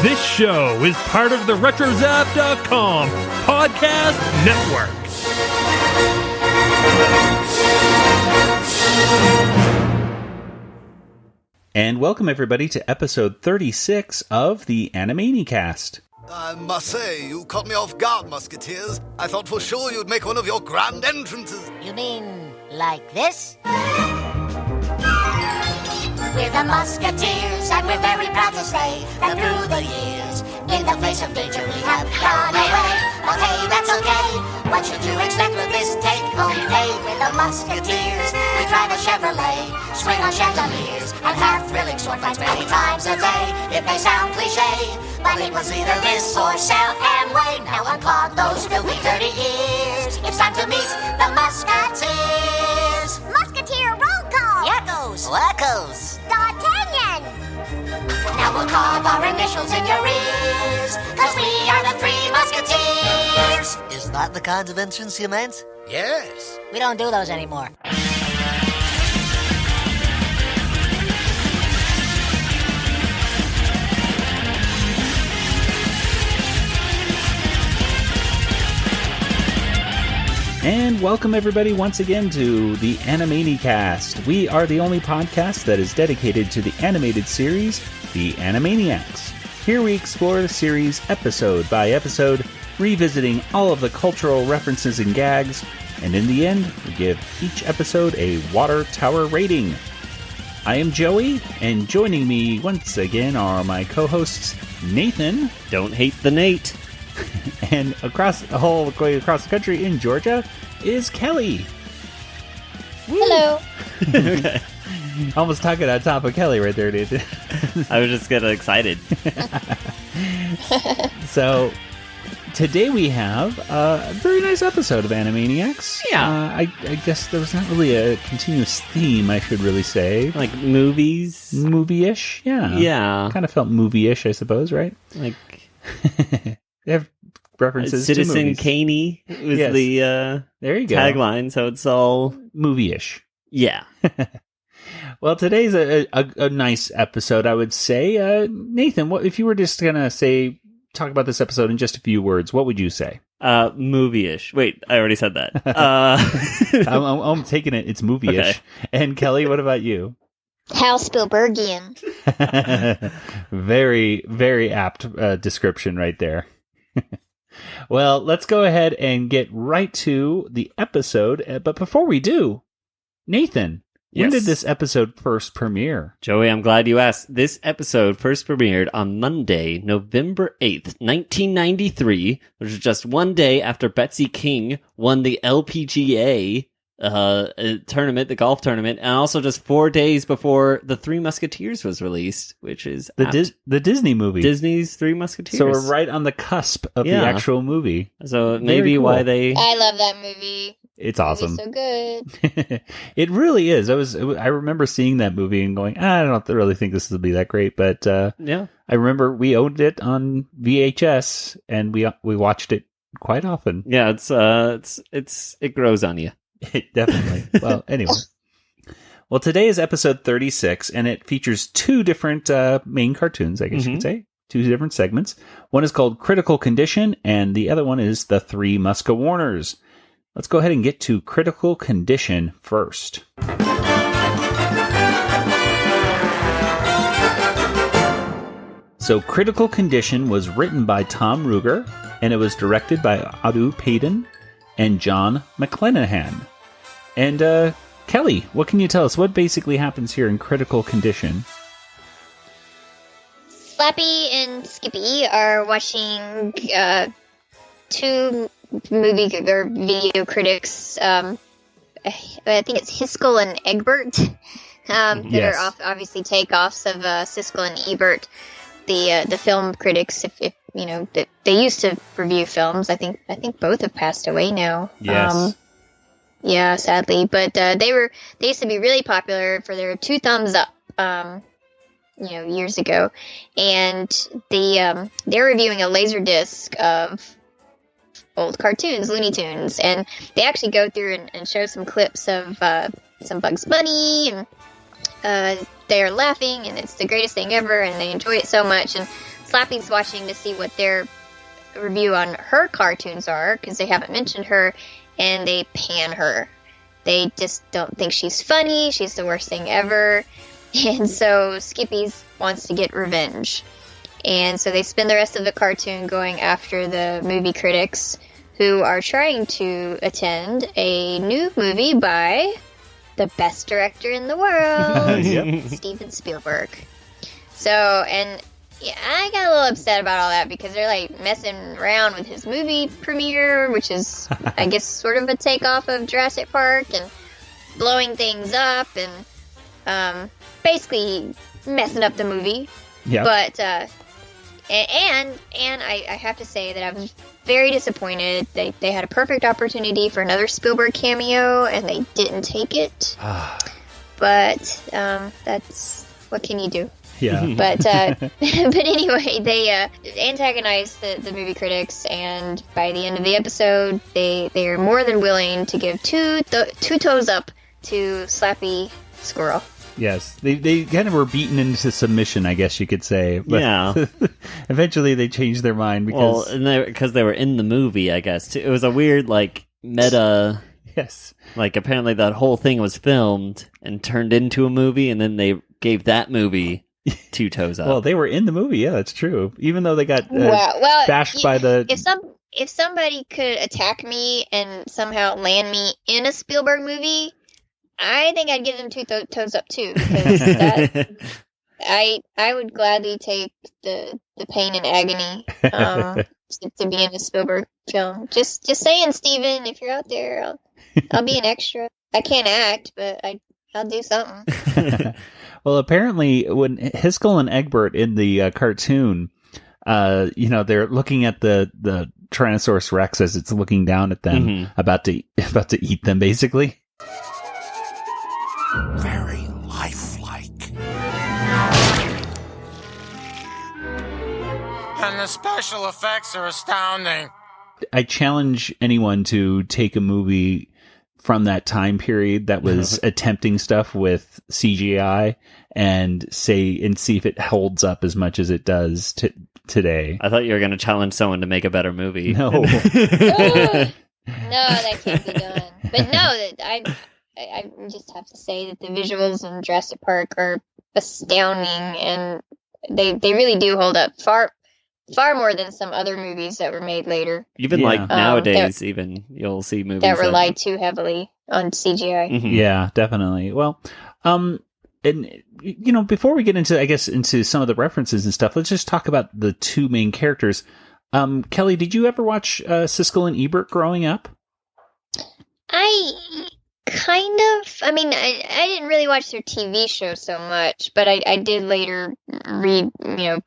This show is part of the RetroZap.com podcast network. And welcome everybody to episode 36 of the Animaniacast. I must say, you caught me off guard, Musketeers. I thought for sure you'd make one of your grand entrances. You mean like this? We're the Musketeers, and we're very proud to say that through the years, in the face of danger, we have gone away. But hey, that's okay. What should you expect with this take-home pay? We're the Musketeers. We drive a Chevrolet, swing on chandeliers, and have thrilling sword fights many times a day. It may sound cliche, but it was either this or sell Amway. Now unclog those filthy, dirty ears. It's time to meet the Musketeers. Musketeer roll call! Yakkos! Wackos! D'Artagnan! Now we'll carve our initials in your ears, 'cause we are the Three Musketeers. Is that the kind of entrance you meant? Yes. We don't do those anymore. And welcome everybody once again to the Animaniacast. We are the only podcast that is dedicated to the animated series, The Animaniacs. Here we explore the series episode by episode, revisiting all of the cultural references and gags, and in the end, we give each episode a water tower rating. I am Joey, and joining me once again are my co-hosts, Nathan. Don't hate the Nate. And across the country in Georgia is Kelly. Hello. Okay. Almost talking on top of Kelly right there, Nathan. I was just getting excited. So, today we have a very nice episode of Animaniacs. Yeah. I guess there was not really a continuous theme, I should really say. Like movies. Movie-ish, yeah. Yeah. Kind of felt movie-ish, I suppose, right? Like They have references to Citizen movies. Caney was Yes. the There you go. tagline, so it's all Movie-ish. yeah. Well, today's a nice episode, I would say. Nathan, what if you were just gonna talk about this episode in just a few words? What would you say? Movie-ish. Wait, I already said that. I'm taking it. It's movie-ish. Okay. And Kelly, what about you? Hal Spielbergian. Very, very apt description right there. Well, let's go ahead and get right to the episode. But before we do, Nathan, when Yes. did this episode first premiere? Joey, I'm glad you asked. This episode first premiered on Monday, November 8th, 1993, which was just one day after Betsy King won the LPGA tournament, the golf tournament, and also just 4 days before The Three Musketeers was released, which is The Disney movie. Disney's Three Musketeers. So we're right on the cusp of the Yeah. actual movie. So Very maybe cool. why they... I love that movie. It's awesome. It's so good. It really is. I remember seeing that movie and going, I don't really think this will be that great, but Yeah. I remember we owned it on VHS and we watched it quite often. Yeah, it grows on you. Definitely. Well, anyway. Well, today is episode 36 and it features two different main cartoons, I guess you could say. Two different segments. One is called Critical Condition and the other one is The Three Muskewarners. Let's go ahead and get to Critical Condition first. So Critical Condition was written by Tom Ruegger, and it was directed by Adu Payton and John McClanahan. And Kelly, what can you tell us? What basically happens here in Critical Condition? Slappy and Skippy are watching two movie or video critics. I think it's Hiskel and Egbert. That Yes. are obviously takeoffs of Siskel and Ebert, the film critics. If you know, they used to review films. I think both have passed away now. Yes. Yeah, sadly, but they used to be really popular for their Two Thumbs Up. Years ago, and they're reviewing a Laserdisc of old cartoons, Looney Tunes, and they actually go through and show some clips of some Bugs Bunny, and they're laughing, and it's the greatest thing ever, and they enjoy it so much, and Slappy's watching to see what their review on her cartoons are, because they haven't mentioned her, and they pan her. They just don't think she's funny. She's the worst thing ever. And so Skippy wants to get revenge. And so they spend the rest of the cartoon going after the movie critics who are trying to attend a new movie by the best director in the world, Steven Spielberg. So, and yeah, I got a little upset about all that because they're like messing around with his movie premiere, which is, I guess, sort of a takeoff of Jurassic Park, and blowing things up and basically messing up the movie. Yeah. But and I have to say that I was very disappointed. They had a perfect opportunity for another Spielberg cameo, and they didn't take it. But that's, what can you do? Yeah. But anyway, they antagonize the movie critics, and by the end of the episode, they are more than willing to give two toes up to Slappy Squirrel. Yes, they kind of were beaten into submission, I guess you could say. But Yeah. eventually they changed their mind because... Well, because they were in the movie, I guess. Too. It was a weird, like, meta... Yes. Like, apparently that whole thing was filmed and turned into a movie, and then they gave that movie 2 toes up. Well, they were in the movie, yeah, that's true. Even though they got bashed by the... If somebody could attack me and somehow land me in a Spielberg movie, I think I'd give them 2 toes up too, because I would gladly take the pain and agony to be in a Spielberg film. Just saying, Steven, if you're out there, I'll be an extra. I can't act, but I'll do something. Well, apparently, when Hiskel and Egbert in the cartoon, they're looking at the Tyrannosaurus Rex as it's looking down at them, about to eat them, basically. Very lifelike. And the special effects are astounding. I challenge anyone to take a movie from that time period that was attempting stuff with CGI and see if it holds up as much as it does today. I thought you were going to challenge someone to make a better movie. No. No, that can't be done. But no, I just have to say that the visuals in Jurassic Park are astounding, and they really do hold up far more than some other movies that were made later. Even like nowadays, even you'll see movies that rely too heavily on CGI. Mm-hmm. Yeah, definitely. Well, and before we get into some of the references and stuff, let's just talk about the 2 main characters. Kelly, did you ever watch Siskel and Ebert growing up? I kind of. I mean, I didn't really watch their TV show so much, but I did later read,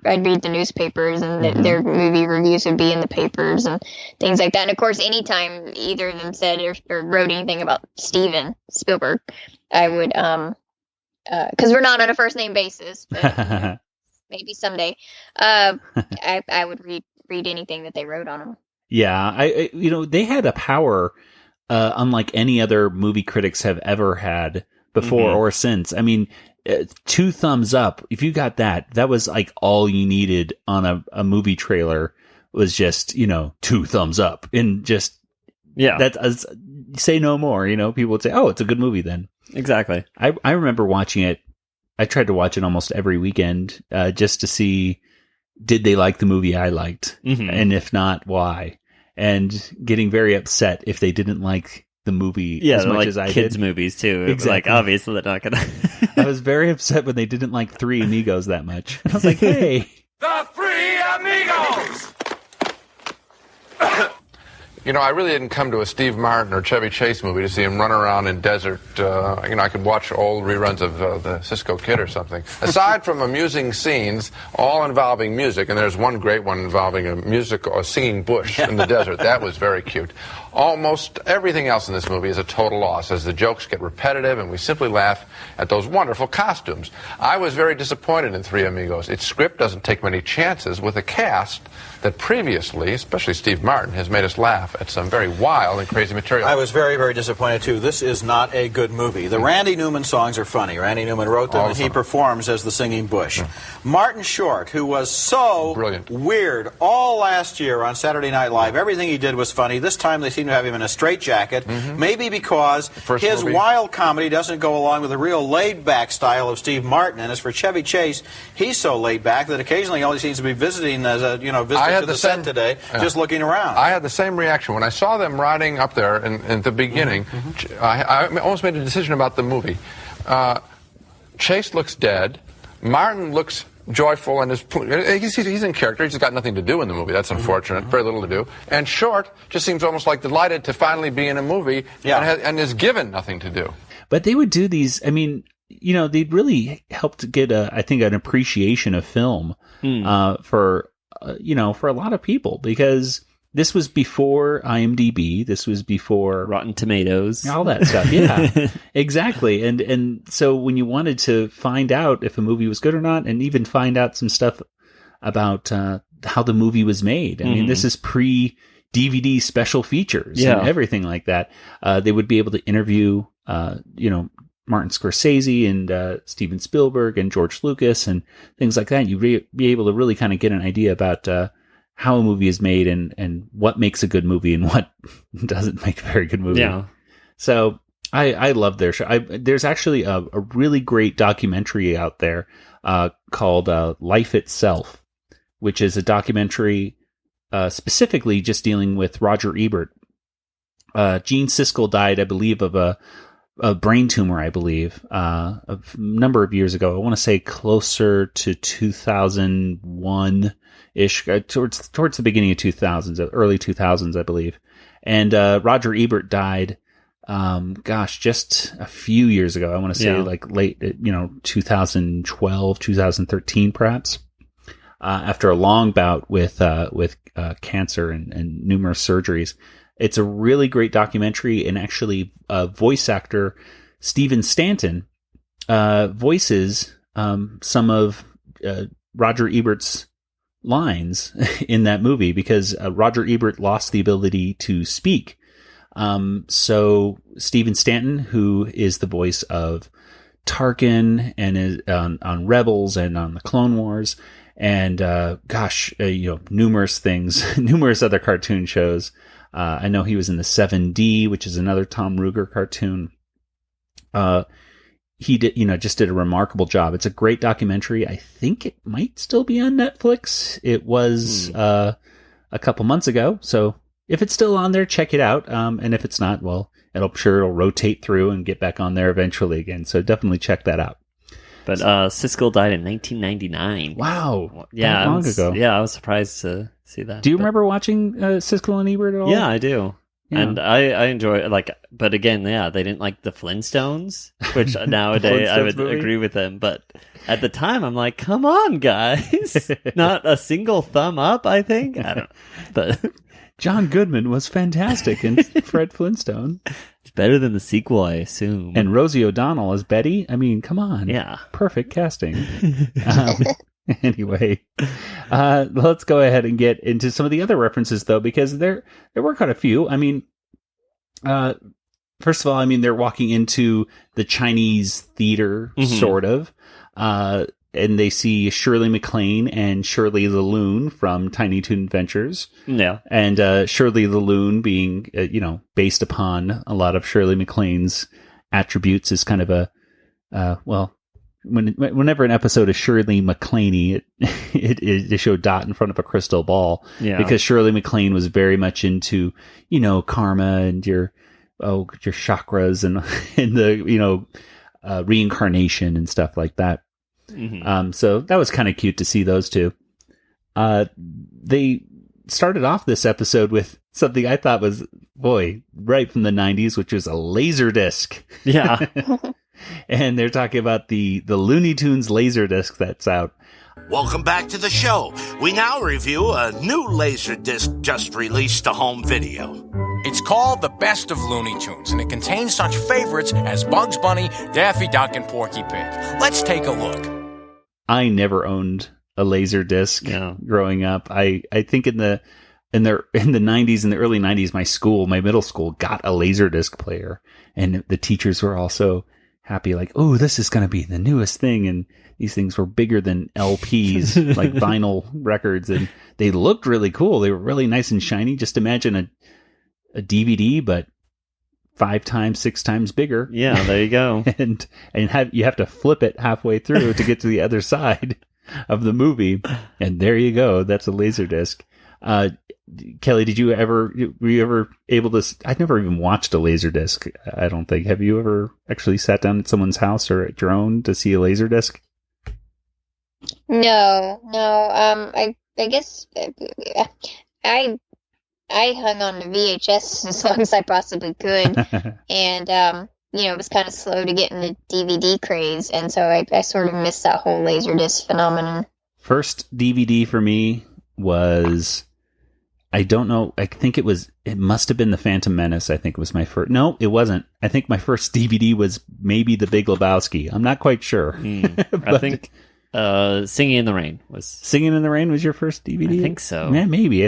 I'd read the newspapers, and their movie reviews would be in the papers and things like that. And of course, anytime either of them said or wrote anything about Steven Spielberg, I would, because we're not on a first name basis, but maybe someday, I would read anything that they wrote on him. Yeah, they had a power unlike any other movie critics have ever had before or since. I mean, 2 thumbs up. If you got that was like all you needed on a movie trailer, was just 2 thumbs up, and just that's say no more. People would say, "Oh, it's a good movie." Then exactly. I remember watching it. I tried to watch it almost every weekend just to see, did they like the movie I liked, and if not, why. And getting very upset if they didn't like the movie as much as I did. Kids movies too. Exactly. Like, obviously they're not gonna. I was very upset when they didn't like Three Amigos that much. I was like, hey, The 3 Amigos! I really didn't come to a Steve Martin or Chevy Chase movie to see him run around in desert. I could watch old reruns of the Cisco Kid or something. Aside from amusing scenes, all involving music, and there's one great one involving a singing bush in the desert. That was very cute. Almost everything else in this movie is a total loss, as the jokes get repetitive and we simply laugh at those wonderful costumes. I was very disappointed in Three Amigos. Its script doesn't take many chances with a cast that previously, especially Steve Martin, has made us laugh at some very wild and crazy material. I was very, very disappointed, too. This is not a good movie. The Randy Newman songs are funny. Randy Newman wrote them, and he performs as the singing Bush. Martin Short, who was so brilliant, weird all last year on Saturday Night Live, everything he did was funny. This time they seem to have him in a straitjacket, maybe because his wild comedy doesn't go along with the real laid-back style of Steve Martin. And as for Chevy Chase, he's so laid-back that occasionally he only seems to be visiting as a, visitor to the set today, just looking around. I had the same reaction. When I saw them riding up there in the beginning, I almost made a decision about the movie. Chase looks dead. Martin looks joyful, and he's in character. He's got nothing to do in the movie. That's unfortunate. Very little to do. And Short just seems almost like delighted to finally be in a movie and is given nothing to do. But they would do these, they'd really help to get I think an appreciation of film for a lot of people, because this was before IMDb. This was before Rotten Tomatoes, all that stuff. Yeah, exactly. And so when you wanted to find out if a movie was good or not, and even find out some stuff about how the movie was made. I mean, this is pre-DVD special features and everything like that. They would be able to interview, Martin Scorsese and Steven Spielberg and George Lucas and things like that. You'd be able to really kind of get an idea about how a movie is made and what makes a good movie and what doesn't make a very good movie. Yeah. So I love their show. There's actually a really great documentary out there called Life Itself, which is a documentary specifically just dealing with Roger Ebert. Gene Siskel died, I believe, of a brain tumor, I believe, a number of years ago. I want to say closer to 2001-ish, towards the beginning of 2000s, early 2000s, I believe. And Roger Ebert died, just a few years ago. I want to say like late, 2012, 2013, perhaps, after a long bout with cancer and numerous surgeries. It's a really great documentary, and actually voice actor Stephen Stanton voices some of Roger Ebert's lines in that movie, because Roger Ebert lost the ability to speak. So Stephen Stanton, who is the voice of Tarkin and is on Rebels and on the Clone Wars, and numerous things, numerous other cartoon shows. I know he was in the 7D, which is another Tom Ruegger cartoon. He did, just did a remarkable job. It's a great documentary. I think it might still be on Netflix. It was a couple months ago. So if it's still on there, check it out. And if it's not, well, it'll rotate through and get back on there eventually again. So definitely check that out. But Siskel died in 1999. Wow. Yeah. Long ago. Yeah, I was surprised to see that. Do you remember watching Siskel and Ebert at all? Yeah, I do. Yeah. And I enjoy it. But again, they didn't like the Flintstones, which nowadays I would agree with them. But at the time, I'm like, come on, guys. Not a single thumb up, I think. I don't know. But John Goodman was fantastic in Fred Flintstone. It's better than the sequel, I assume. And Rosie O'Donnell as Betty. I mean, come on. Yeah. Perfect casting. Anyway, let's go ahead and get into some of the other references, though, because there were quite a few. I mean, first of all, they're walking into the Chinese theater, sort of, and they see Shirley MacLaine and Shirley the Loon from Tiny Toon Adventures. Yeah. And Shirley the Loon being, based upon a lot of Shirley MacLaine's attributes, is kind of a, whenever an episode is Shirley MacLaine, it showed Dot in front of a crystal ball. Yeah. Because Shirley MacLaine was very much into, karma and your chakras and the, reincarnation and stuff like that. Mm-hmm. So that was kind of cute to see those two. They started off this episode with something I thought was, right from the 90s, which was a Laserdisc. Yeah. And they're talking about the Looney Tunes Laserdisc that's out. Welcome back to the show. We now review a new Laserdisc just released to home video. It's called The Best of Looney Tunes, and it contains such favorites as Bugs Bunny, Daffy Duck, and Porky Pig. Let's take a look. I never owned a Laserdisc growing up. I think in the 90s, in the early 90s, my middle school got a Laserdisc player, and the teachers were also happy, like, oh, this is going to be the newest thing. And these things were bigger than LPs, like vinyl records, and they looked really cool. They were really nice and shiny. Just imagine a DVD, but 5 times, 6 times bigger. Yeah, there you go. and you have to flip it halfway through to get to the other side of the movie. And there you go. That's a Laserdisc. Kelly, were you ever able to? I've never even watched a Laserdisc. I don't think. Have you ever actually sat down at someone's house or at your own to see a Laserdisc? No. I guess I hung on to VHS as long as I possibly could, and it was kind of slow to get in the DVD craze, and so I sort of missed that whole Laserdisc phenomenon. First DVD for me was, I don't know, I think it must have been The Phantom Menace. I think it was my first. No, it wasn't. I think my first DVD was maybe The Big Lebowski. I'm not quite sure. I think Singing in the Rain was. Singing in the Rain was your first DVD? I think so. Yeah, maybe. I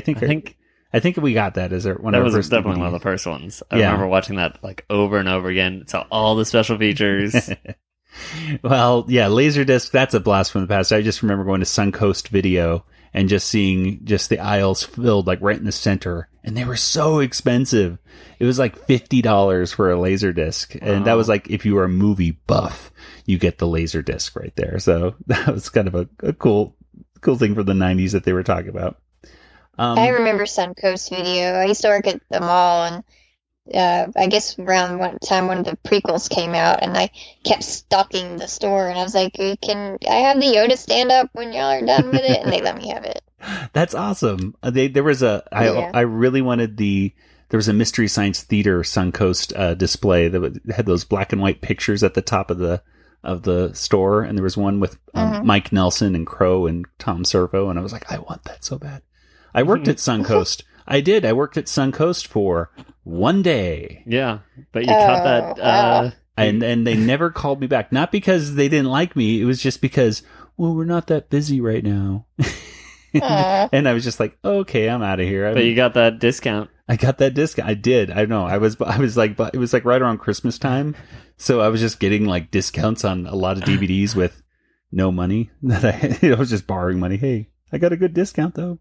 think we got that as one of our first definitely DVDs. one of the first ones. I remember watching that like over and over again. Saw all the special features. Well, yeah, Laserdisc, that's a blast from the past. I just remember going to Suncoast Video and just seeing just the aisles filled like right in the center, and they were so expensive. It was like $50 for a Laserdisc, and that was like if you were a movie buff, you get the Laserdisc right there. So that was kind of a cool thing for the 90s that they were talking about. I remember Suncoast Video. I used to work at the mall, and I guess around one time one of the prequels came out, and I kept stalking the store, and I was like, can I have the Yoda stand up when y'all are done with it? And they let me have it. That's awesome. I really wanted there was a Mystery Science Theater Suncoast display that had those black and white pictures at the top of the store, and there was one with Mike Nelson and Crow and Tom Servo, and I was like, I want that so bad. I worked at Suncoast. I did. I worked at Suncoast for one day. Yeah, but you caught that. And they never called me back. Not because they didn't like me. It was just because, well, we're not that busy right now. And I was just like, okay, I'm out of here. But you got that discount. I got that discount. I did. I know. I was like, it was like right around Christmas time. So I was just getting like discounts on a lot of DVDs with no money. That I was just borrowing money. Hey, I got a good discount though.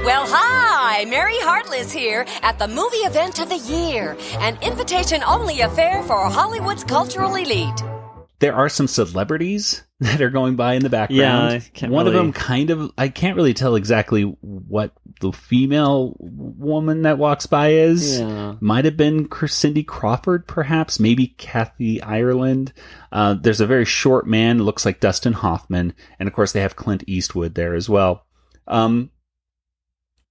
Well, hi! Mary Hartless here at the movie event of the year, an invitation-only affair for Hollywood's cultural elite. There are some celebrities that are going by in the background. Yeah, One of them I can't really tell exactly what the female woman that walks by is. Yeah. Might have been Cindy Crawford, perhaps. Maybe Kathy Ireland. There's a very short man, looks like Dustin Hoffman. And of course they have Clint Eastwood there as well.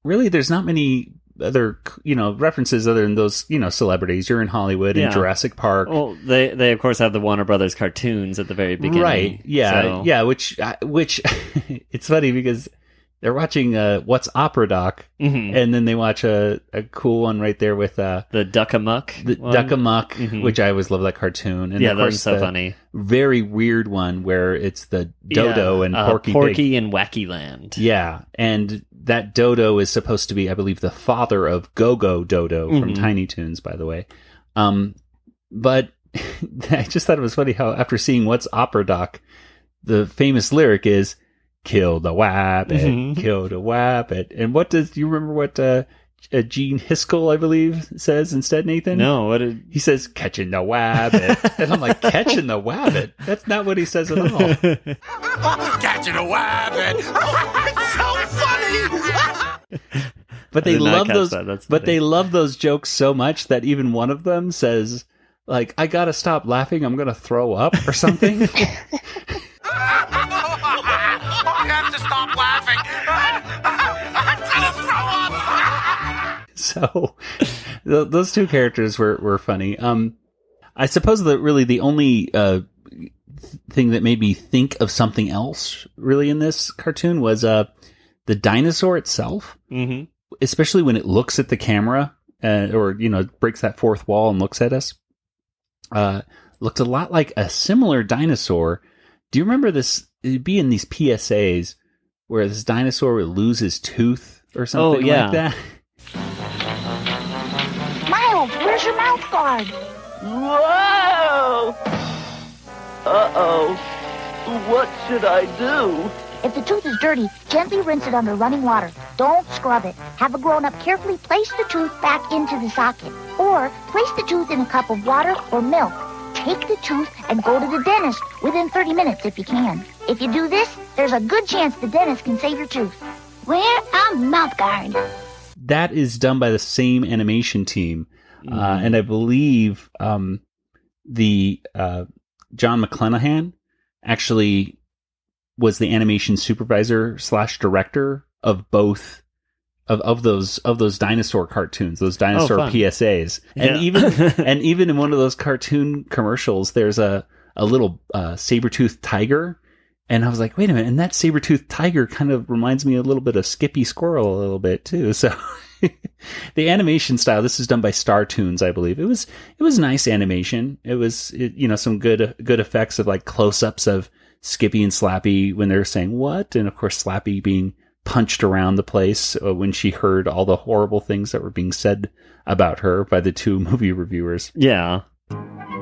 Really, there's not many other, references other than those, celebrities. You're in Hollywood and Jurassic Park. Well, they of course have the Warner Brothers cartoons at the very beginning. Right. Yeah. So. Yeah. Which it's funny because they're watching What's Opera Doc, and then they watch a cool one right there with the Duck-a-Muck. The Duck-a-Muck, which I always love that cartoon. And of course, that's so funny. Very weird one where it's the Dodo and Porky Pig. and Wacky Land. Yeah, and that Dodo is supposed to be, I believe, the father of Go-Go Dodo from Tiny Toons, by the way. But I just thought it was funny how after seeing What's Opera Doc, the famous lyric is, kill the wabbit, kill the wabbit. And do you remember what Gene Hiskel, I believe, says instead, Nathan? No, what did... He says, catching the wabbit. And I'm like, catching the wabbit? That's not what he says at all. Catching a wabbit! It's so funny! But they love those. They love those jokes so much that even one of them says, like, I gotta stop laughing. I'm gonna throw up or something. I have to stop laughing. I'm gonna throw up. So those two characters were funny. I suppose that really the only thing that made me think of something else really in this cartoon was the dinosaur itself, especially when it looks at the camera or breaks that fourth wall and looks at us. Looked a lot like a similar dinosaur. Do you remember this? It'd be in these PSAs where this dinosaur would lose his tooth or something like that. Miles, where's your mouth guard? Whoa! Uh-oh. What should I do? If the tooth is dirty, gently rinse it under running water. Don't scrub it. Have a grown-up carefully place the tooth back into the socket. Or place the tooth in a cup of water or milk. Take the tooth and go to the dentist within 30 minutes if you can. If you do this, there's a good chance the dentist can save your tooth. Wear a mouth guard. That is done by the same animation team. And I believe the John McClanahan actually was the animation supervisor / director of both of those dinosaur cartoons, those dinosaur PSAs. And even in one of those cartoon commercials, there's a little saber-toothed tiger. And I was like, wait a minute, and that saber-toothed tiger kind of reminds me a little bit of Skippy Squirrel a little bit too. So the animation style, this is done by Startoons, I believe. It was nice animation. It was some good effects of like close-ups of Skippy and Slappy when they're saying what, and of course Slappy being punched around the place when she heard all the horrible things that were being said about her by the two movie reviewers. Yeah.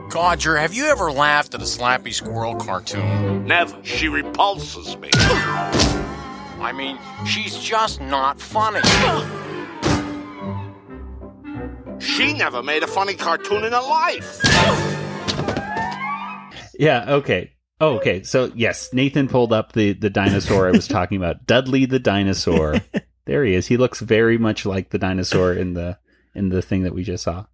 Codger, have you ever laughed at a Slappy Squirrel cartoon? Never. She repulses me. I mean, she's just not funny. She never made a funny cartoon in her life. Yeah, okay. Oh, okay. So, yes, Nathan pulled up the dinosaur I was talking about. Dudley the dinosaur. There he is. He looks very much like the dinosaur in the thing that we just saw.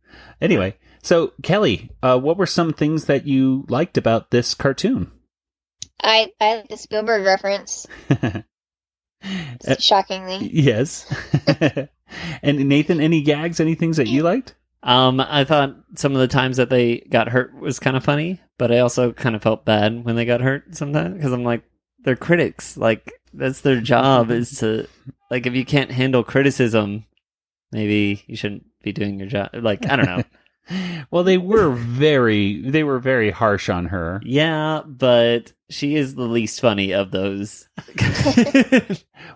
Anyway, so Kelly, what were some things that you liked about this cartoon? I like the Spielberg reference. Shockingly. Yes. And Nathan, any gags, any things that you liked? I thought some of the times that they got hurt was kind of funny, but I also kind of felt bad when they got hurt sometimes because I'm like, they're critics. Like, that's their job is to, like, if you can't handle criticism, maybe you shouldn't be doing your job. Like, I don't know. Well, they were very harsh on her. Yeah, but she is the least funny of those.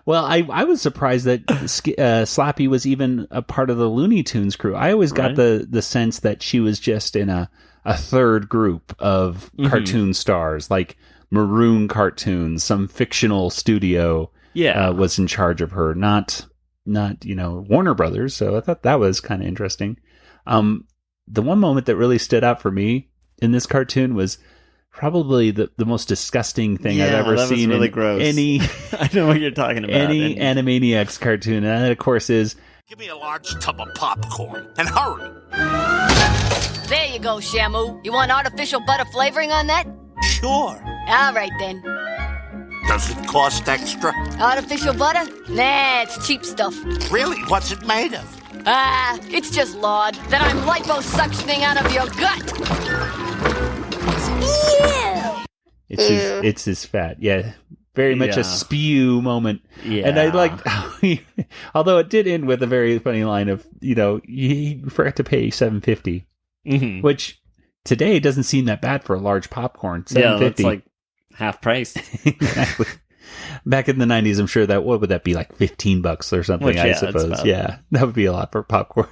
Well, I was surprised that Slappy was even a part of the Looney Tunes crew. I always got the sense that she was just in a third group of cartoon stars, like Maroon Cartoons, some fictional studio was in charge of her, not Warner Brothers. So I thought that was kind of interesting. The one moment that really stood out for me in this cartoon was probably the most disgusting thing I've ever seen. Really in gross. Any I know what you're talking about. Any Animaniacs cartoon, and that of course is Give me a large tub of popcorn and hurry. There you go, Shamu. You want artificial butter flavoring on that? Sure. All right, then. Does it cost extra? Artificial butter? Nah, it's cheap stuff. Really? What's it made of? It's just lard that I'm liposuctioning out of your gut. Ew. It's his fat. Yeah. Very much a spew moment. Yeah. And I liked how although it did end with a very funny line of, he forgot to pay $7.50, which today doesn't seem that bad for a large popcorn. $7.50. Yeah, that's like half price. Exactly. Back in the 90s, I'm sure what would that be, like $15 or something, I suppose. Yeah, that would be a lot for popcorn.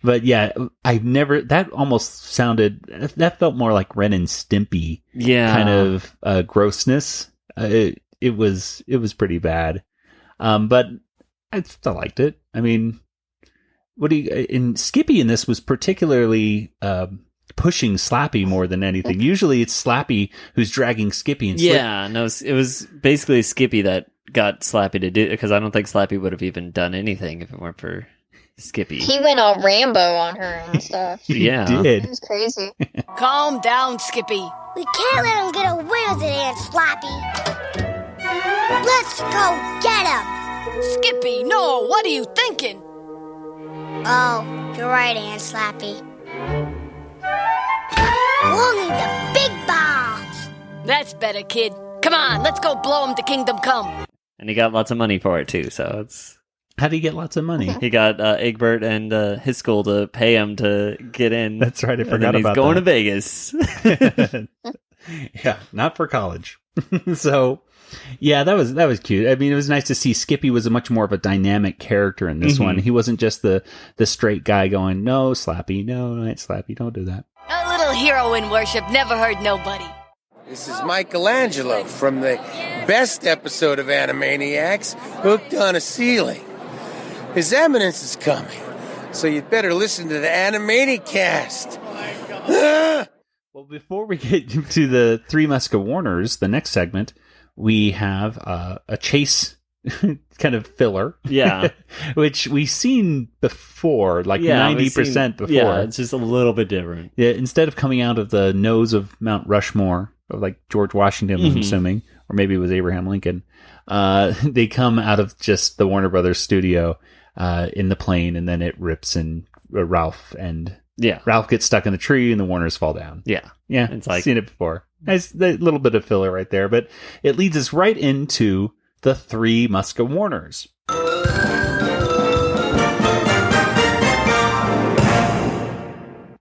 But yeah, that almost sounded, that felt more like Ren and Stimpy kind of grossness. It was pretty bad. But I still liked it. I mean, Skippy in this was particularly pushing Slappy more than anything. Usually it's Slappy who's dragging Skippy. And it was basically Skippy that got Slappy to do it, because I don't think Slappy would have even done anything if it weren't for Skippy. He went all Rambo on her and stuff. He did. It was crazy. Calm down, Skippy. We can't let him get away with it, Aunt Slappy. Let's go get him. Skippy, no, what are you thinking? Oh, you're right, Aunt Slappy. We'll need the big bomb. That's better, kid. Come on, let's go blow him to Kingdom Come. And he got lots of money for it, too, so it's... How do you get lots of money? He got Egbert and his school to pay him to get in. That's right, I forgot and then about he's going that. to Vegas. Yeah, not for college. So, yeah, that was cute. I mean, it was nice to see Skippy was much more of a dynamic character in this one. He wasn't just the straight guy going, no, Slappy, no, not Slappy, don't do that. A little hero in worship never hurt nobody. This is Michelangelo from the best episode of Animaniacs, Hooked on a Ceiling. His Eminence is coming, so you'd better listen to the Animani-cast. Well, before we get to the Three Musketeers, the next segment, we have a chase kind of filler. Yeah. Which we've seen before, like 90% before. Yeah, it's just a little bit different. Yeah, instead of coming out of the nose of Mount Rushmore, or like George Washington, I'm assuming, or maybe it was Abraham Lincoln, they come out of just the Warner Brothers studio in the plane, and then it rips and Ralph gets stuck in the tree, and the Warners fall down. Yeah. Yeah, it's like, seen it before. Nice, a little bit of filler right there, but it leads us right into the Three Musketeers.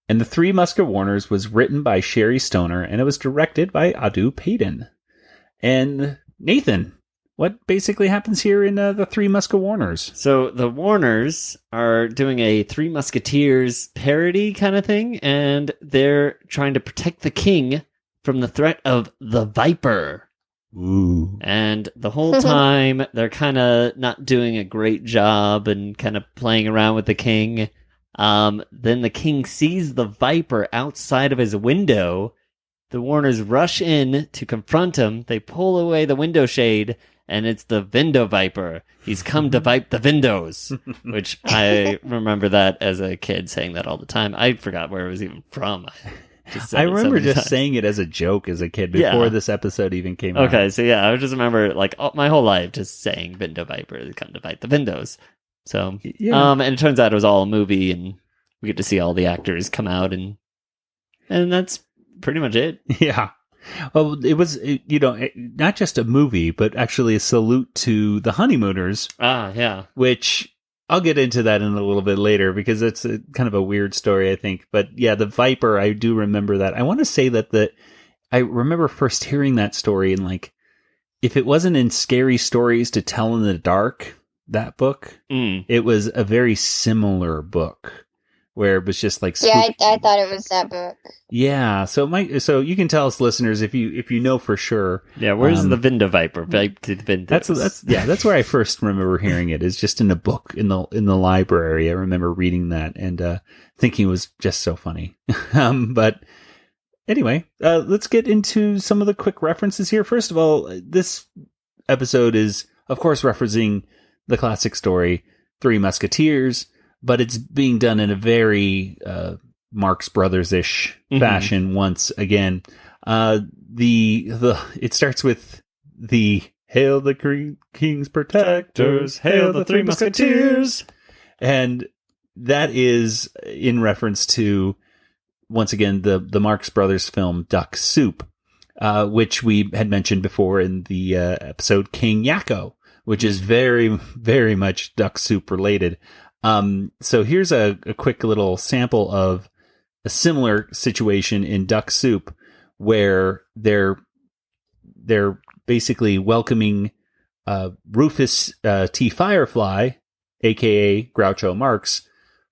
And the Three Musketeers was written by Sherry Stoner, and it was directed by Adu Payton. And Nathan, what basically happens here in the Three Musketeers? So the Warners are doing a Three Musketeers parody kind of thing, and they're trying to protect the king from the threat of the Viper. Ooh. And the whole time, they're kind of not doing a great job and kind of playing around with the king. Then the king sees the Viper outside of his window. The Warners rush in to confront him. They pull away the window shade, and it's the Vindo Viper. He's come to vipe the windows, which I remember that as a kid saying that all the time. I forgot where it was even from. I remember just saying it as a joke as a kid before this episode even came out. Okay, so yeah, I just remember like my whole life just saying Vindo Viper, they come to fight the windows. So, and it turns out it was all a movie, and we get to see all the actors come out, and that's pretty much it. Yeah. Well, it was, not just a movie, but actually a salute to the Honeymooners. Ah, yeah. Which I'll get into that in a little bit later because it's kind of a weird story, I think. But yeah, the Viper, I do remember that. I want to say that I remember first hearing that story, and like, if it wasn't in Scary Stories to Tell in the Dark, that book, it was a very similar book where it was just like I thought it was that book. Yeah, so you can tell us, listeners, if you know for sure. Yeah, where's the Vindo Viper? Vipe to the Vindos. That's where I first remember hearing it. Is just in a book in the library. I remember reading that and thinking it was just so funny. But anyway, let's get into some of the quick references here. First of all, this episode is, of course, referencing the classic story, Three Musketeers, but it's being done in a very Marx Brothers-ish fashion once again. It starts with the Hail the King's Protectors, Hail the Three Musketeers. And that is in reference to, once again, the Marx Brothers film Duck Soup, which we had mentioned before in the episode King Yakko, which is very, very much Duck Soup related. So here's a quick little sample of a similar situation in Duck Soup, where they're basically welcoming Rufus T. Firefly, aka Groucho Marx,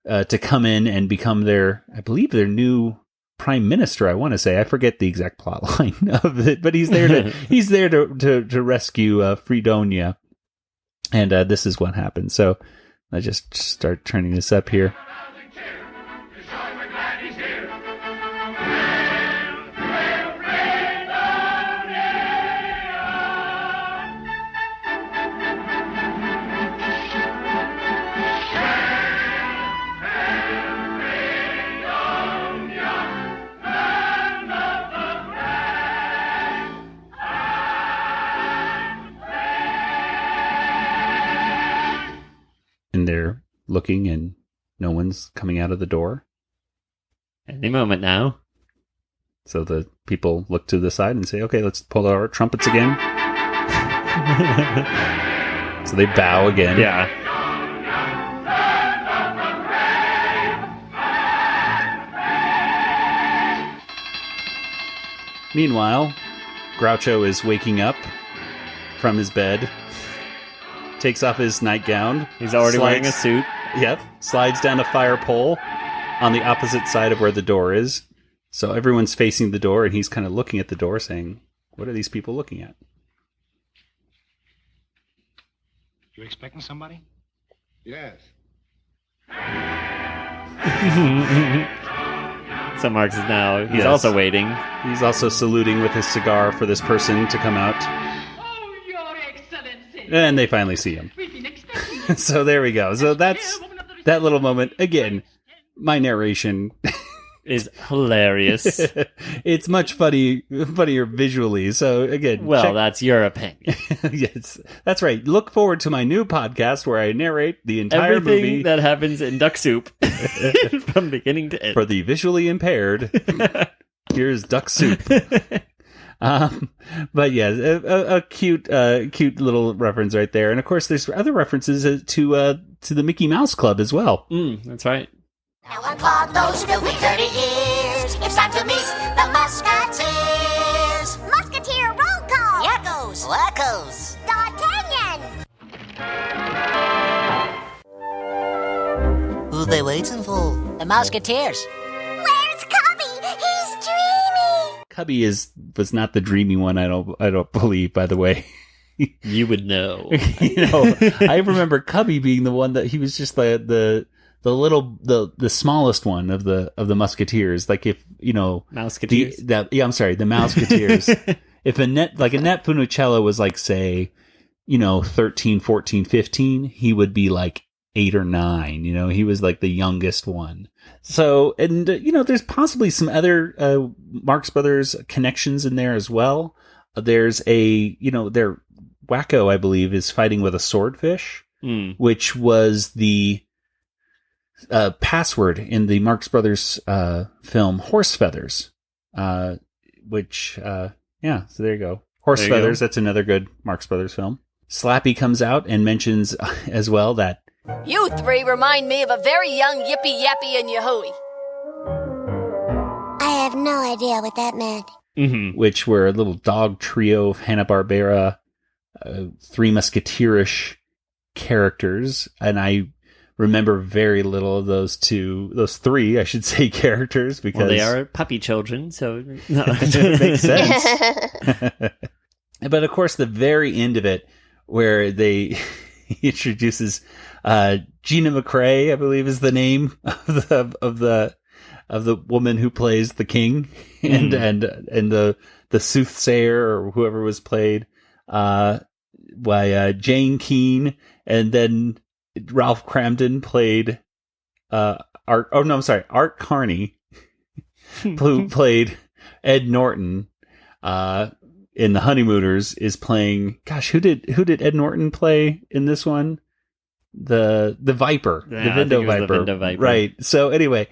to come in and become their new prime minister. I want to say, I forget the exact plot line of it, but he's there to rescue Fredonia, and this is what happens. So I just start turning this up here. And they're looking, and no one's coming out of the door. Any moment now. So the people look to the side and say, okay, let's pull out our trumpets again. So they bow again. Yeah. Meanwhile, Groucho is waking up from his bed, takes off his nightgown. He's already wearing a suit. Yep. Slides down a fire pole on the opposite side of where the door is. So everyone's facing the door, and he's kind of looking at the door saying, what are these people looking at? You expecting somebody? Yes. So Marx is now, he's also waiting. He's also saluting with his cigar for this person to come out. Oh, Your Excellency. And they finally see him. So there we go. So that's that little moment. Again, my narration is hilarious. It's much funnier visually. So again, well, that's your opinion. Yes, that's right. Look forward to my new podcast where I narrate the entire Everything movie that happens in Duck Soup from beginning to end. For the visually impaired, here's Duck Soup. But yeah, a cute little reference right there. And of course, there's other references to the Mickey Mouse Club as well. That's right. Now unclog those filthy, dirty ears. It's time to meet the Musketeers. Musketeer roll call. Yackos. Wackos. D'Artagnan. Who they waiting for? The Musketeers. Where's Cubby? He's dreamy. Cubby was not the dreamy one. I don't believe. By the way, you would know. I remember Cubby being the one that he was just the smallest one of the Musketeers. Like if Mouseketeers. The Mouseketeers. If Annette Funicello was like, say, 13, 14, 15, he would be like 8 or 9. He was like the youngest one. So, and there's possibly some other Marx Brothers connections in there as well. There's their Wacko, I believe, is fighting with a swordfish, which was the password in the Marx Brothers film Horse Feathers, so there you go. Horse Feathers, that's another good Marx Brothers film. Slappy comes out and mentions as well that You three remind me of a very young Yippee Yappy and Yahui. I have no idea what that meant. Which were a little dog trio of Hanna-Barbera, Three Musketeerish characters, and I remember very little of those three, I should say, characters, because they are puppy children, so it makes sense. But of course, the very end of it, where he introduces Gina McCrae, I believe is the name of the woman who plays the king, and the soothsayer or whoever was played by Jane Keane, and then Ralph Cramden played Art Carney, who played Ed Norton in The Honeymooners, is playing. Gosh, who did Ed Norton play in this one? The Viper, the Vindo Viper, right? So anyway,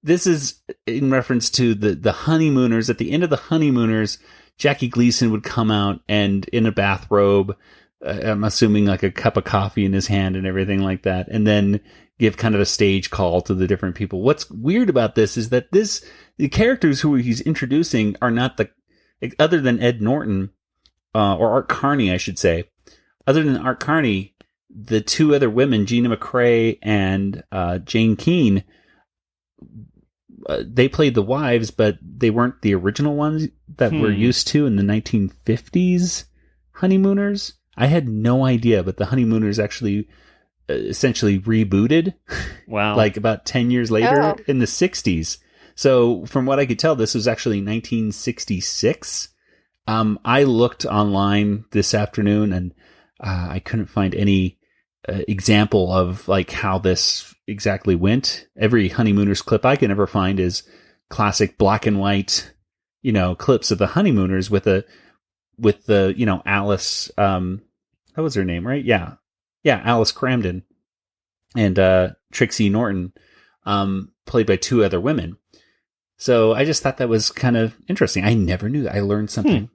this is in reference to the Honeymooners. At the end of The Honeymooners, Jackie Gleason would come out and in a bathrobe. I'm assuming like a cup of coffee in his hand and everything like that, and then give kind of a stage call to the different people. What's weird about this is that the characters who he's introducing are not other than Ed Norton, or Art Carney, I should say. Other than Art Carney, the two other women, Gina McCrae and Jane Keane, they played the wives, but they weren't the original ones that we're used to in the 1950s Honeymooners. I had no idea, but the Honeymooners actually essentially rebooted. Wow. Like about 10 years later in the 60s. So from what I could tell, this was actually 1966. I looked online this afternoon and I couldn't find any example of like how this exactly went. Every Honeymooners clip I can ever find is classic black and white, clips of the Honeymooners with the Alice, that was her name, right? Yeah, Alice Cramden and Trixie Norton, played by two other women. So I just thought that was kind of interesting. I never knew that. I learned something.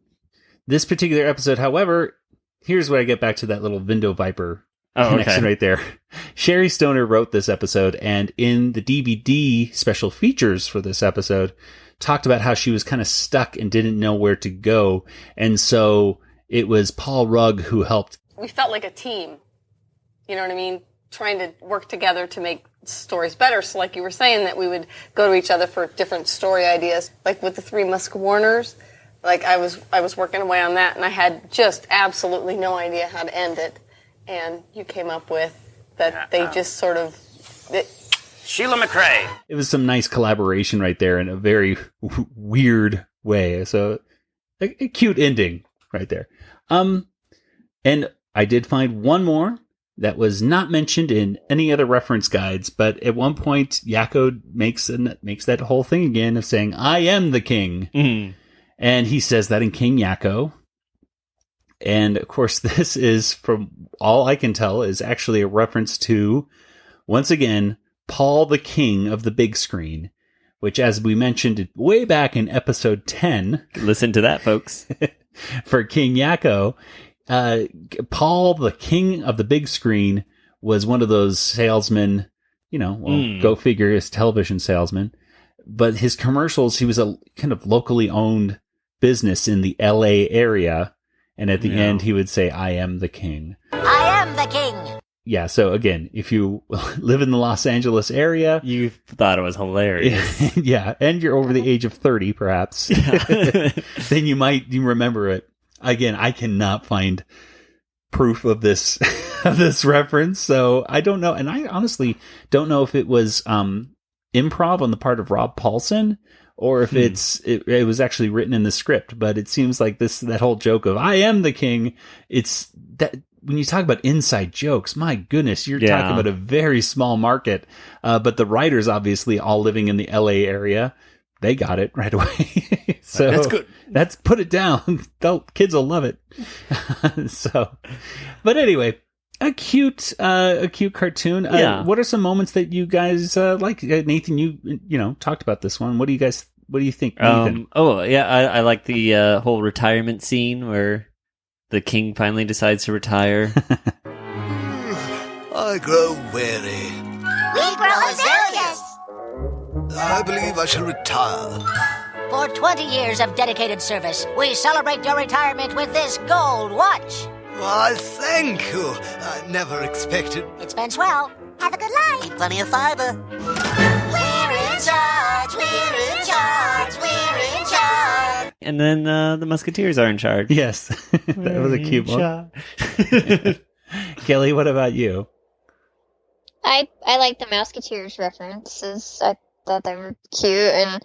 This particular episode, however, here's where I get back to that little Vindo Viper connection right there. Sherry Stoner wrote this episode, and in the DVD special features for this episode, talked about how she was kind of stuck and didn't know where to go. And so it was Paul Rugg who helped. We felt like a team. You know what I mean? Trying to work together to make stories better. So like you were saying, that we would go to each other for different story ideas. Like with the Three Musketeers, like I was working away on that, and I had just absolutely no idea how to end it. And you came up with that they just sort of... Sheila McRae. It was some nice collaboration right there in a very weird way. So a cute ending right there. And I did find one more that was not mentioned in any other reference guides, but at one point Yakko makes that whole thing again of saying, "I am the king." Mm-hmm. And he says that in King Yakko. And of course, this is, from all I can tell, is actually a reference to, once again, Paul the King of the Big Screen, which, as we mentioned way back in episode 10. Listen to that, folks. For King Yakko, Paul the King of the Big Screen was one of those salesmen, go figure, his television salesman. But his commercials, he was a kind of locally owned business in the LA area. And at the end, he would say, "I am the king." I am the king. Yeah, so again, if you live in the Los Angeles area... You thought it was hilarious. Yeah, and you're over the age of 30, perhaps. Then you remember it. Again, I cannot find proof of this reference, so I don't know. And I honestly don't know if it was improv on the part of Rob Paulson, or if it was actually written in the script. But it seems like that whole joke of "I am the king," it's that when you talk about inside jokes, my goodness, you're talking about a very small market. But the writers, obviously all living in the LA area, they got it right away. So that's good. That's put it down. Kids will love it. But anyway, a cute cartoon. What are some moments that you guys like? Nathan, you talked about this one. What do you think, Nathan? I like the whole retirement scene where the king finally decides to retire. I grow weary. We grow azaleas. I believe I shall retire. For 20 years of dedicated service, we celebrate your retirement with this gold watch. Why, thank you. I never expected... It spends well. Have a good life. Eat plenty of fiber. We're in charge. We're in charge. We're in charge. And then the Musketeers are in charge. Yes. That was a cute one. Kelly, what about you? I like the Musketeers references. I thought they were cute, and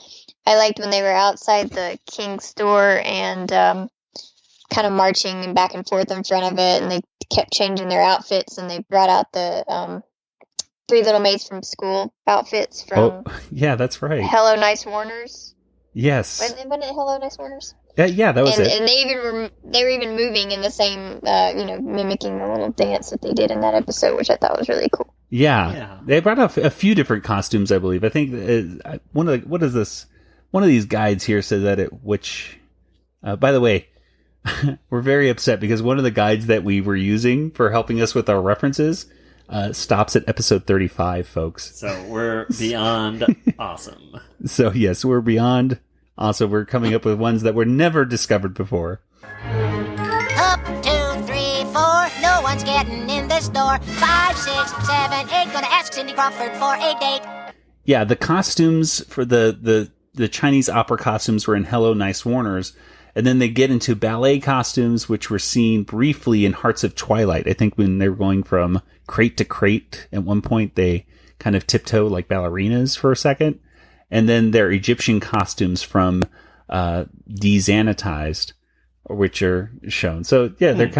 I liked when they were outside the King's store and kind of marching back and forth in front of it, and they kept changing their outfits, and they brought out the Three Little Maids from School outfits from... Oh, yeah, that's right. Hello Nice Warners. Yes. Wasn't it Hello Nice Warners? Yeah, that was it. And they were even moving in the same, mimicking the little dance that they did in that episode, which I thought was really cool. Yeah. They brought out a few different costumes, I believe. I think one of these guides here said that which, by the way, we're very upset because one of the guides that we were using for helping us with our references stops at episode 35, folks. So we're beyond awesome. So yes, we're beyond awesome. We're coming up with ones that were never discovered before. Up, 2, 3, 4. No one's getting in this door. 5, 6, 7, 8. Gonna ask Cindy Crawford for a date. Yeah, the costumes for the Chinese opera costumes were in Hello Nice Warners. And then they get into ballet costumes, which were seen briefly in Hearts of Twilight. I think when they were going from crate to crate, at one point they kind of tiptoe like ballerinas for a second. And then their Egyptian costumes from Desanitized, which are shown. So yeah, they're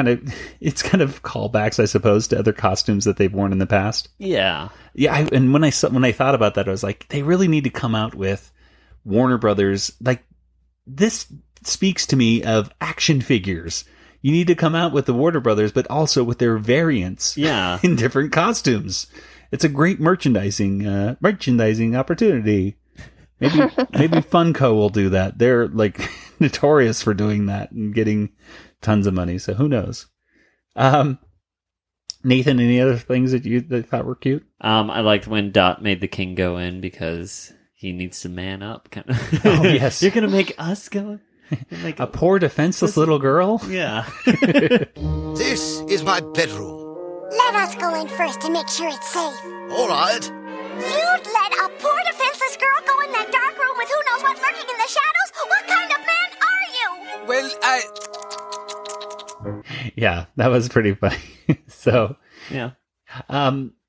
it's kind of callbacks, I suppose, to other costumes that they've worn in the past. Yeah. Yeah. And when I thought about that, I was like, they really need to come out with Warner Brothers. Like, this speaks to me of action figures. You need to come out with the Warner Brothers, but also with their variants in different costumes. It's a great merchandising opportunity. Maybe Funko will do that. They're like notorious for doing that and getting tons of money. So who knows? Nathan, any other things that you thought were cute? I liked when Dot made the king go in because he needs to man up. Kind of. Oh yes, you're gonna make us go. Like a poor defenseless little girl. Yeah. This is my bedroom. Let us go in first to make sure it's safe. All right. You'd let a poor defenseless girl go in that dark room with who knows what lurking in the shadows? What kind of man are you? Well, Yeah, that was pretty funny. So, yeah.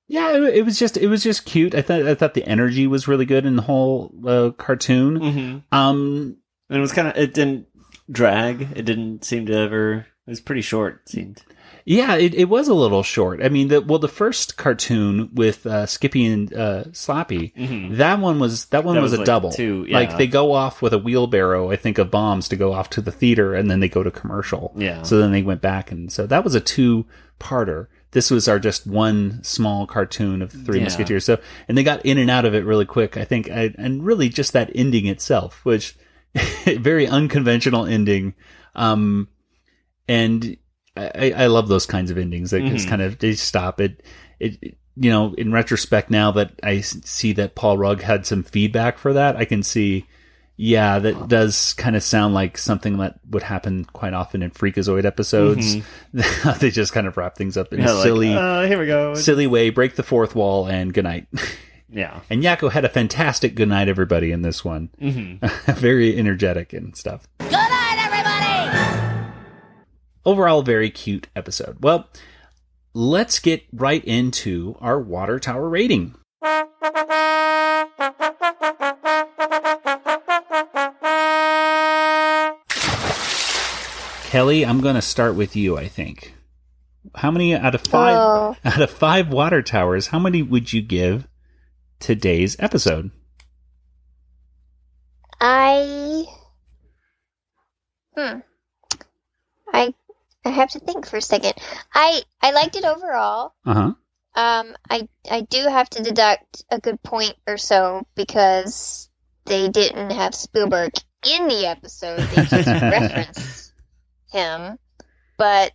It was just cute. I thought the energy was really good in the whole cartoon. Mm-hmm. And it was it didn't drag. It didn't seem to ever. It was pretty short. It seemed. Yeah, it was a little short. I mean, the first cartoon with Skippy and Slappy, that one was a like double. 2, yeah. Like they go off with a wheelbarrow, I think, of bombs to go off to the theater, and then they go to commercial. Yeah. So then they went back, and so that was a 2-parter. This was our just one small cartoon of Three Musketeers. So, and they got in and out of it really quick, I think, and really just that ending itself, which very unconventional ending, and. I love those kinds of endings that just kind of they stop it. In retrospect now that I see that Paul Rugg had some feedback for that, I can see, that does kind of sound like something that would happen quite often in Freakazoid episodes. They just kind of wrap things up in a silly, here we go, silly way, break the fourth wall, and good night. Yeah. And Yakko had a fantastic good night, everybody, in this one. Very energetic and stuff. Good night, everybody! Overall, very cute episode. Well, let's get right into our water tower rating. Kelly, I'm going to start with you, I think. How many out of 5 out of 5 water towers, how many would you give today's episode? I have to think for a second. I liked it overall. I do have to deduct a good point or so because they didn't have Spielberg in the episode. They just referenced him, but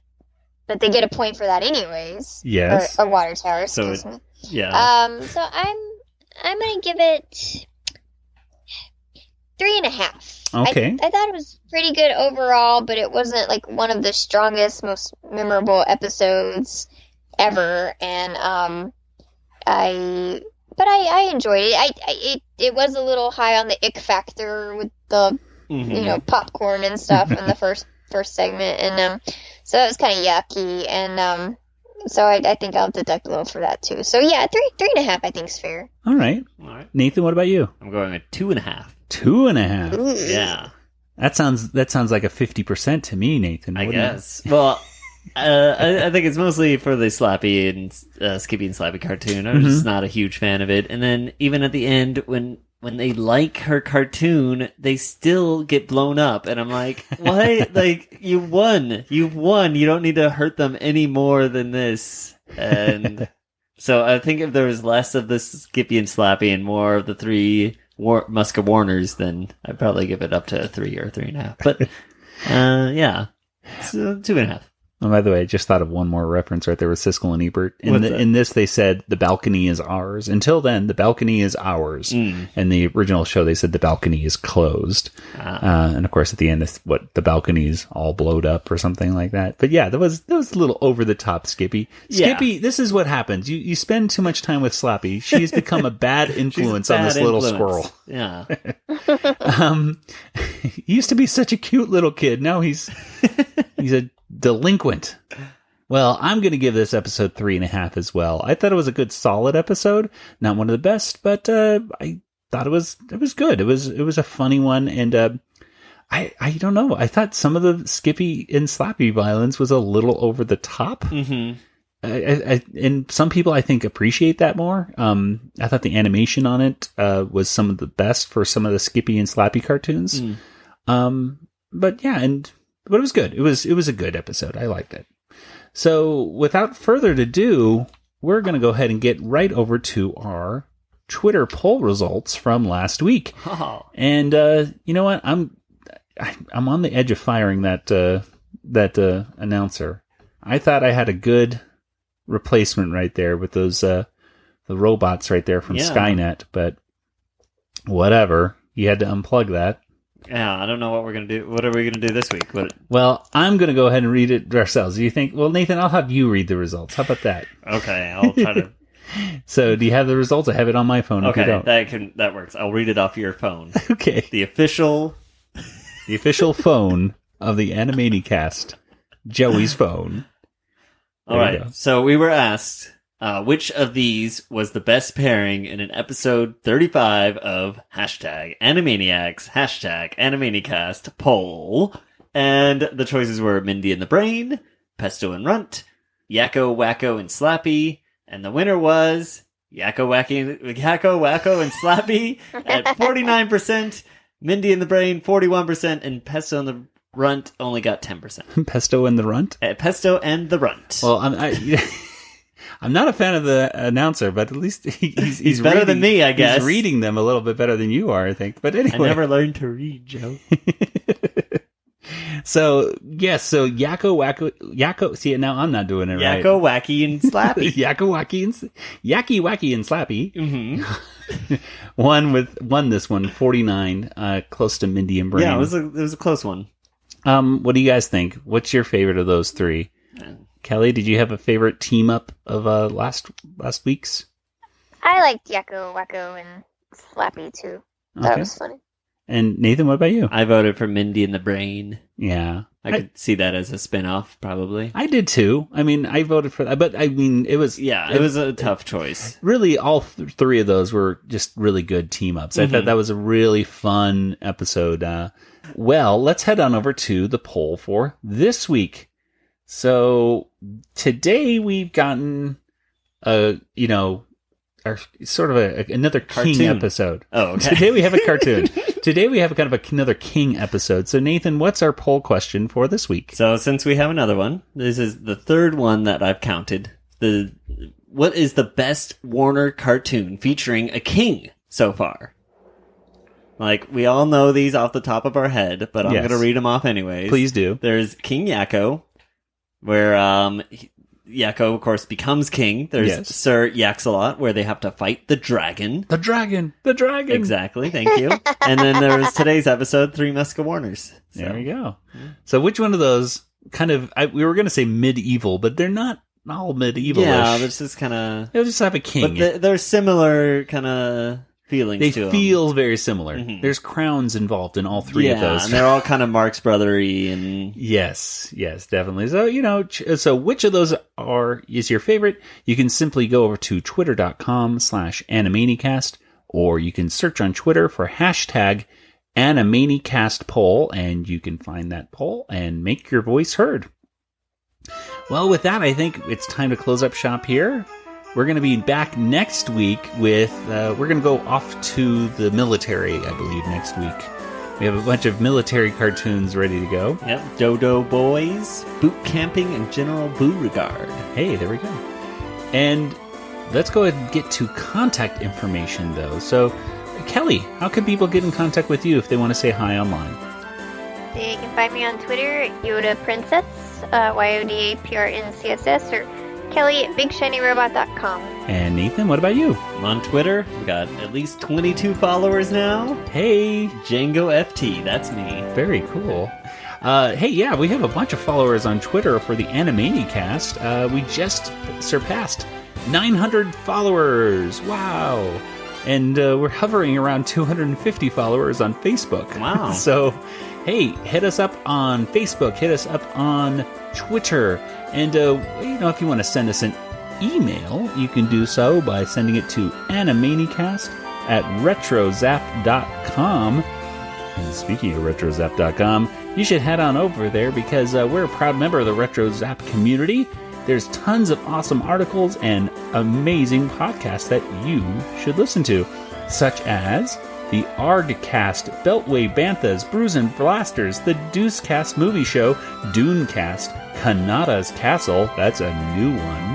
they get a point for that anyways. Yes, or a water tower. So Excuse me. Yeah. So I'm gonna give it 3.5. Okay. I thought it was pretty good overall, but it wasn't like one of the strongest, most memorable episodes ever. And I enjoyed it. It was a little high on the ick factor with the popcorn and stuff in the first segment, and so that was kind of yucky. And so I think I'll deduct a little for that too. So yeah, 3.5 I think is fair. All right. Nathan, what about you? I'm going at 2.5. 2.5. Ooh. Yeah. That sounds like a 50% to me, Nathan. I guess. Well, I think it's mostly for the Slappy and Skippy and Slappy cartoon. I was just not a huge fan of it. And then even at the end, when they like her cartoon, they still get blown up. And I'm like, why? Like, you won. You don't need to hurt them any more than this. And so I think if there was less of the Skippy and Slappy and more of the 3 Muska Warners, then I'd probably give it up to 3 or 3.5. But yeah, so 2.5. Oh, by the way, I just thought of one more reference right there with Siskel and Ebert. In this, they said the balcony is ours. Until then, the balcony is ours. In the original show, they said the balcony is closed. And of course, at the end, it's the balcony's all blowed up or something like that. But yeah, that was a little over the top, Skippy. Skippy, this is what happens. You spend too much time with Slappy. She has become a bad influence on this little squirrel. Yeah. He used to be such a cute little kid. Now he's a delinquent. Well, I'm going to give this episode 3.5 as well. I thought it was a good, solid episode. Not one of the best, but I thought it was good. It was a funny one, and I don't know. I thought some of the Skippy and Slappy violence was a little over the top. And some people, I think, appreciate that more. I thought the animation on it was some of the best for some of the Skippy and Slappy cartoons. But yeah, but it was good. It was a good episode. I liked it. So without further ado, we're going to go ahead and get right over to our Twitter poll results from last week. Oh. And you know what? I'm on the edge of firing that announcer. I thought I had a good replacement right there with those the robots right there from Skynet, but whatever. You had to unplug that. Yeah, I don't know what we're going to do. What are we going to do this week? Well, I'm going to go ahead and read it ourselves. Do you think? Well, Nathan, I'll have you read the results. How about that? Okay, I'll try to. So, do you have the results? I have it on my phone. Okay, if you don't. that works. I'll read it off your phone. Okay. The official phone of the Animaniacast, Joey's phone. All right. So we were asked which of these was the best pairing in an episode 35 of #Animaniacs #Animaniacast poll, and the choices were Mindy and the Brain, Pesto and Runt, Yakko, Wacko, and Slappy, and the winner was Yakko, Wacko, and Slappy at 49%, Mindy and the Brain 41%, and Pesto and the Runt only got 10%. Pesto and the Runt? Pesto and the Runt. Well, I'm not a fan of the announcer, but at least he's better than me, I guess. He's reading them a little bit better than you are, I think. But anyway. I never learned to read, Joe. So Yakko, Wacko. See, now I'm not doing it right. Yakko, Wacky, and Slappy. Yakko, Wacky, and Slappy. Mm-hmm. won this one, 49, close to Mindy and Brain. Yeah, it was a close one. What do you guys think? What's your favorite of those three? Kelly, did you have a favorite team up of last week's? I liked Yakko, Wacko, and Slappy too. That was funny. And Nathan, what about you? I voted for Mindy and the Brain. Yeah. I could see that as a spin-off, probably. I did too. I mean, I voted for that, but I mean, it was... Yeah, it was a tough choice. Really, all three of those were just really good team-ups. I thought that was a really fun episode. Well, let's head on over to the poll for this week. So, today we've gotten, another cartoon. King episode. Oh, okay. Today we have a cartoon. Today we have kind of another King episode. So, Nathan, what's our poll question for this week? So, since we have another one, this is the third one that I've counted. What is the best Warner cartoon featuring a king so far? Like, we all know these off the top of our head, but I'm going to read them off anyways. Please do. There's King Yakko, where Yakko, of course, becomes king. There's Sir Yaxalot, where they have to fight the dragon. The dragon! Exactly, thank you. And then there was today's episode, Three Muskewarners. So. There we go. So which one of those we were going to say medieval, but they're not all medieval-ish. Yeah, this is kind of... They'll just have a king. But they're similar kind of... feelings to them. They feel very similar. Mm-hmm. There's crowns involved in all three of those. And they're all kind of Marx Brothery and... Yes, definitely. So, so which of those is your favorite? You can simply go over to twitter.com/Animaniacast, or you can search on Twitter for #Animaniacast poll, and you can find that poll and make your voice heard. Well, with that, I think it's time to close up shop here. We're going to be back next week with, we're going to go off to the military, I believe, next week. We have a bunch of military cartoons ready to go. Yep, Dodo Boys, Boot Camping, and General Beauregard. Hey, there we go. And let's go ahead and get to contact information, though. So, Kelly, how can people get in contact with you if they want to say hi online? They can find me on Twitter at Yoda Princess, YODAPRNCSS, or Kelly at BigShinyRobot.com. And Nathan, what about you? I'm on Twitter. We've got at least 22 followers now. Hey. Django FT, that's me. Very cool. We have a bunch of followers on Twitter for the Animaniacast. We just surpassed 900 followers. Wow. And we're hovering around 250 followers on Facebook. Wow. So, hey, hit us up on Facebook. Hit us up on Twitter. And, if you want to send us an email, you can do so by sending it to animaniacast@retrozap.com. And speaking of retrozap.com, you should head on over there because we're a proud member of the RetroZap community. There's tons of awesome articles and amazing podcasts that you should listen to, such as the ArgCast, Beltway Banthas, Brews and Blasters, the Deucecast movie show, Dunecast, Kanata's Castle, that's a new one,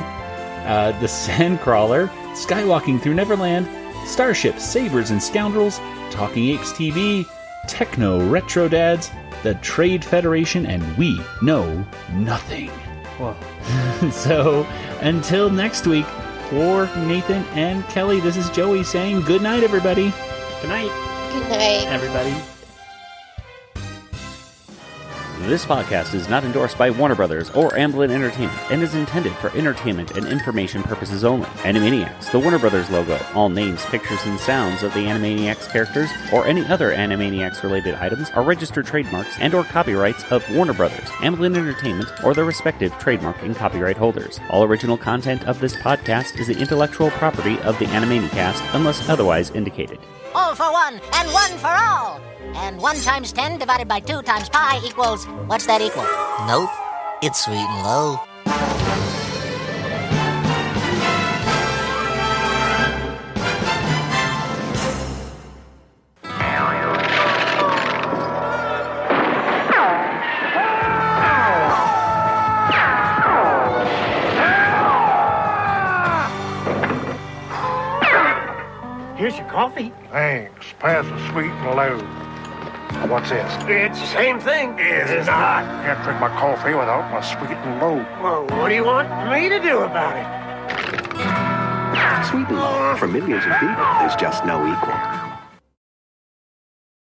the Sandcrawler, Skywalking Through Neverland, Starships, Sabers, and Scoundrels, Talking Apes TV, Techno Retro Dads, the Trade Federation, and we know nothing. Whoa. So, until next week, for Nathan and Kelly, this is Joey saying good night, everybody. Good night. Good night, everybody. This podcast is not endorsed by Warner Brothers or Amblin Entertainment and is intended for entertainment and information purposes only. Animaniacs, the Warner Brothers logo, all names, pictures, and sounds of the Animaniacs characters or any other Animaniacs-related items are registered trademarks and or copyrights of Warner Brothers, Amblin Entertainment, or their respective trademark and copyright holders. All original content of this podcast is the intellectual property of the Animaniacast unless otherwise indicated. All for one, and one for all. And 1 times 10 divided by 2 times pi equals... What's that equal? Nope. It's sweet and low. Here's your coffee. Thanks. Pass the sweet and low. What's this? It's the same thing. It's not. Can't drink my coffee without my sweet and low. Well, what do you want me to do about it? Sweet and low, for millions of people, there's just no equal.